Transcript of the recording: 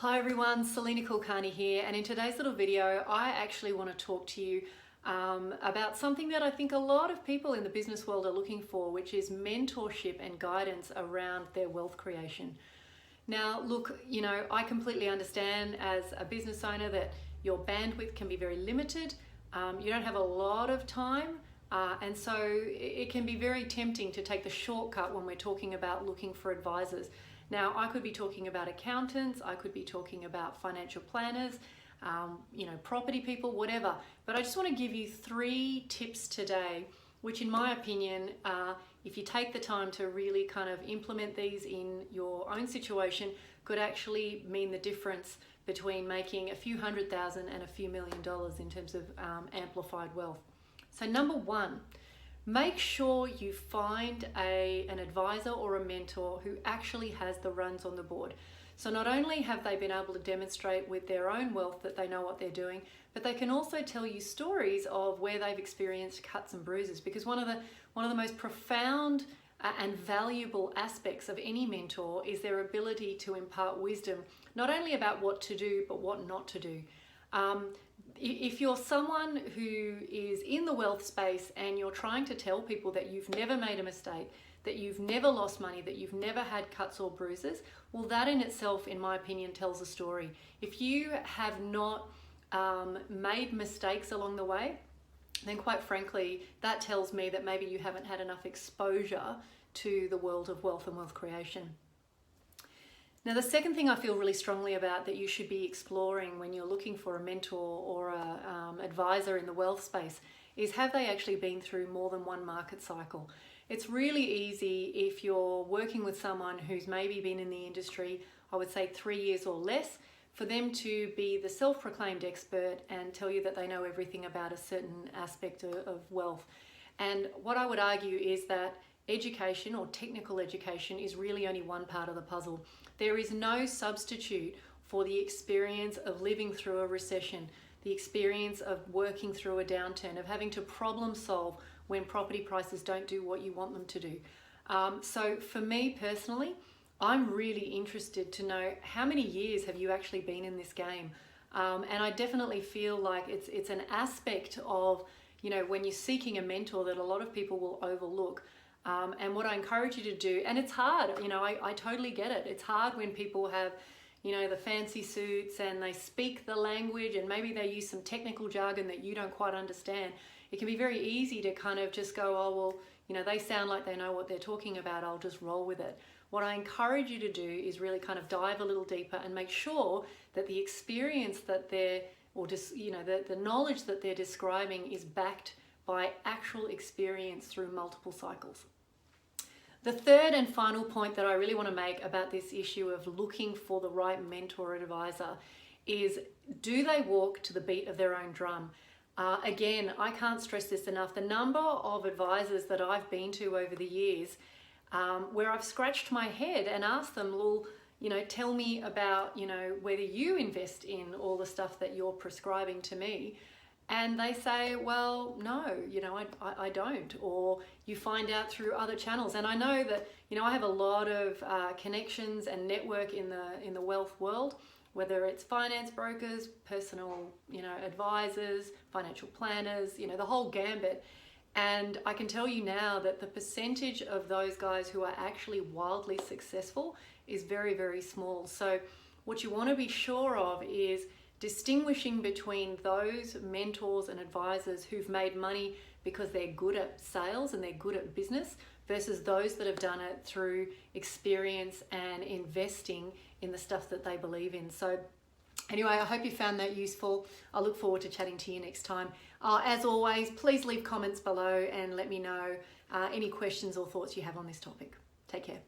Hi everyone, Salena Kulkarni here, and in today's little video I actually want to talk to you about something that I think a lot of people in the business world are looking for, which is mentorship and guidance around their wealth creation. Now look, I completely understand as a business owner that your bandwidth can be very limited. You don't have a lot of time, and so it can be very tempting to take the shortcut when we're talking about looking for advisors. Now, I could be talking about accountants, I could be talking about financial planners, property people, whatever. But I just want to give you 3 tips today, which in my opinion, if you take the time to really kind of implement these in your own situation, could actually mean the difference between making a few $100,000 and a few $1 million in terms of amplified wealth. So number 1, make sure you find an advisor or a mentor who actually has the runs on the board. So not only have they been able to demonstrate with their own wealth that they know what they're doing, but they can also tell you stories of where they've experienced cuts and bruises. Because one of the most profound and valuable aspects of any mentor is their ability to impart wisdom, not only about what to do, but what not to do. If you're someone who is in the wealth space and you're trying to tell people that you've never made a mistake, that you've never lost money, that you've never had cuts or bruises, well, that in itself, in my opinion, tells a story. If you have not made mistakes along the way, then quite frankly, that tells me that maybe you haven't had enough exposure to the world of wealth and wealth creation. Now, the second thing I feel really strongly about that you should be exploring when you're looking for a mentor or an advisor in the wealth space is, have they actually been through more than one market cycle? It's really easy if you're working with someone who's maybe been in the industry, I would say 3 years or less, for them to be the self-proclaimed expert and tell you that they know everything about a certain aspect of wealth. And what I would argue is that education or technical education is really only one part of the puzzle. There is no substitute for the experience of living through a recession, the experience of working through a downturn, of having to problem solve when property prices don't do what you want them to do. So for me personally, I'm really interested to know how many years have you actually been in this game? And I definitely feel like it's an aspect of, when you're seeking a mentor that a lot of people will overlook. And what I encourage you to do, and it's hard, I totally get it. It's hard when people have, the fancy suits and they speak the language and maybe they use some technical jargon that you don't quite understand. It can be very easy to kind of just go, oh, well, they sound like they know what they're talking about, I'll just roll with it. What I encourage you to do is really kind of dive a little deeper and make sure that the experience that they're, or just, the knowledge that they're describing is backed by actual experience through multiple cycles. The third and final point that I really want to make about this issue of looking for the right mentor or advisor is, do they walk to the beat of their own drum? Again, I can't stress this enough. The number of advisors that I've been to over the years where I've scratched my head and asked them, well, tell me about, whether you invest in all the stuff that you're prescribing to me. And they say, well, no, I don't. Or you find out through other channels. And I know that, I have a lot of connections and network in the wealth world, whether it's finance brokers, personal, advisors, financial planners, the whole gambit. And I can tell you now that the percentage of those guys who are actually wildly successful is very, very small. So what you want to be sure of is distinguishing between those mentors and advisors who've made money because they're good at sales and they're good at business versus those that have done it through experience and investing in the stuff that they believe in. So anyway, I hope you found that useful. I look forward to chatting to you next time. As always, please leave comments below and let me know any questions or thoughts you have on this topic. Take care.